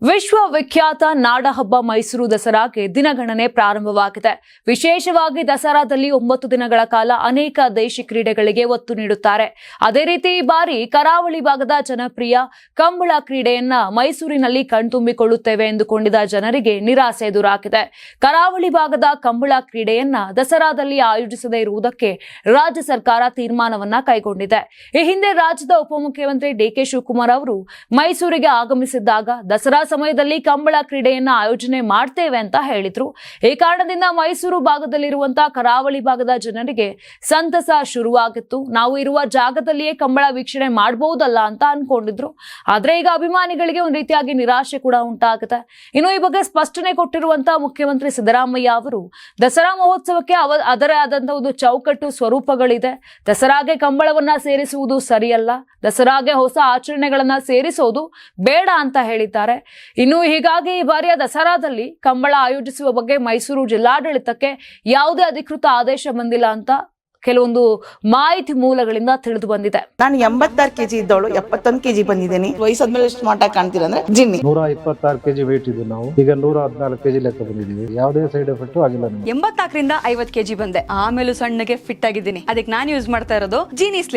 ವಿಶ್ವವಿಖ್ಯಾತ ನಾಡಹಬ್ಬ ಮೈಸೂರು ದಸರಾಗೆ ದಿನಗಣನೆ ಪ್ರಾರಂಭವಾಗಿದೆ. ವಿಶೇಷವಾಗಿ ದಸರಾದಲ್ಲಿ 9 ದಿನಗಳ ಕಾಲ ಅನೇಕ ದೇಶಿ ಕ್ರೀಡೆಗಳಿಗೆ ಒತ್ತು ನೀಡುತ್ತಾರೆ. ಅದೇ ರೀತಿ ಈ ಬಾರಿ ಕರಾವಳಿ ಭಾಗದ ಜನಪ್ರಿಯ ಕಂಬಳ ಕ್ರೀಡೆಯನ್ನ ಮೈಸೂರಿನಲ್ಲಿ ಕಣ್ತುಂಬಿಕೊಳ್ಳುತ್ತೇವೆ ಎಂದುಕೊಂಡಿದ್ದ ಜನರಿಗೆ ನಿರಾಸೆ ಎದುರಾಗಿದೆ. ಕರಾವಳಿ ಭಾಗದ ಕಂಬಳ ಕ್ರೀಡೆಯನ್ನ ದಸರಾದಲ್ಲಿ ಆಯೋಜಿಸದೇ ಇರುವುದಕ್ಕೆ ರಾಜ್ಯ ಸರ್ಕಾರ ತೀರ್ಮಾನವನ್ನ ಕೈಗೊಂಡಿದೆ. ಈ ಹಿಂದೆ ರಾಜ್ಯದ ಉಪಮುಖ್ಯಮಂತ್ರಿ ಡಿ.ಕೆ. ಶಿವಕುಮಾರ್ ಅವರು ಮೈಸೂರಿಗೆ ಆಗಮಿಸಿದ್ದಾಗ ದಸರಾ ಸಮಯದಲ್ಲಿ ಕಂಬಳ ಕ್ರೀಡೆಯನ್ನ ಆಯೋಜನೆ ಮಾಡ್ತೇವೆ ಅಂತ ಹೇಳಿದ್ರು. ಈ ಕಾರಣದಿಂದ ಮೈಸೂರು ಭಾಗದಲ್ಲಿರುವಂತಹ ಕರಾವಳಿ ಭಾಗದ ಜನರಿಗೆ ಸಂತಸ ಶುರುವಾಗಿತ್ತು. ನಾವು ಇರುವ ಜಾಗದಲ್ಲಿಯೇ ಕಂಬಳ ವೀಕ್ಷಣೆ ಮಾಡಬಹುದಲ್ಲ ಅಂತ ಅನ್ಕೊಂಡಿದ್ರು. ಆದ್ರೆ ಈಗ ಅಭಿಮಾನಿಗಳಿಗೆ ಒಂದು ರೀತಿಯಾಗಿ ನಿರಾಶೆ ಕೂಡ ಉಂಟಾಗುತ್ತೆ. ಇನ್ನು ಈ ಬಗ್ಗೆ ಸ್ಪಷ್ಟನೆ ಕೊಟ್ಟಿರುವಂತಹ ಮುಖ್ಯಮಂತ್ರಿ ಸಿದ್ದರಾಮಯ್ಯ ಅವರು ದಸರಾ ಮಹೋತ್ಸವಕ್ಕೆ ಅದರೇ ಆದಂತಹ ಒಂದು ಚೌಕಟ್ಟು ಸ್ವರೂಪಗಳಿದೆ. ದಸರಾಗೆ ಕಂಬಳವನ್ನ ಸೇರಿಸುವುದು ಸರಿಯಲ್ಲ, ದಸರಾಗೆ ಹೊಸ ಆಚರಣೆಗಳನ್ನ ಸೇರಿಸೋದು ಬೇಡ ಅಂತ ಹೇಳಿದ್ದಾರೆ. ಇನ್ನು ಹೀಗಾಗಿ ಈ ಬಾರಿಯ ದಸರಾದಲ್ಲಿ ಕಂಬಳ ಆಯೋಜಿಸುವ ಬಗ್ಗೆ ಮೈಸೂರು ಜಿಲ್ಲಾಡಳಿತಕ್ಕೆ ಯಾವುದೇ ಅಧಿಕೃತ ಆದೇಶ ಬಂದಿಲ್ಲ ಅಂತ ಕೆಲವೊಂದು ಮಾಹಿತಿ ಮೂಲಗಳಿಂದ ತಿಳಿದು ಬಂದಿದೆ. ನಾನು 86 ಕೆಜಿ ಇದ್ದವಳು 71 ಕೆಜಿ ಬಂದಿದ್ದೀನಿ. ವಯಸ್ಸಾದ್ಮೇಲೆ ಸ್ಮಾರ್ಟ್ ಆಗಿ ಕಾಣ್ತೀರಾ ಅಂದ್ರೆ ಜಿನ್ನಿ. 126 ಕೆಜಿ ವೇಟ್ ಇದ್ದು ನಾವು ಈಗ 114 ಕೆಜಿ ಲೆಕ್ಕ ಬಂದಿದ್ದೀವಿ. ಯಾವುದೇ ಸೈಡ್ ಎಫೆಕ್ಟ್ ಆಗಿಲ್ಲ. 84 ರಿಂದ 50 ಕೆಜಿ ಬಂದೆ. ಆಮೇಲೆ ಸಣ್ಣಗೆ ಫಿಟ್ ಆಗಿದ್ದೀನಿ. ಅದಕ್ಕೆ ನಾನು ಯೂಸ್ ಮಾಡ್ತಾ ಇರೋದು ಜೀನಿ ಸ್ಲಿಮ್.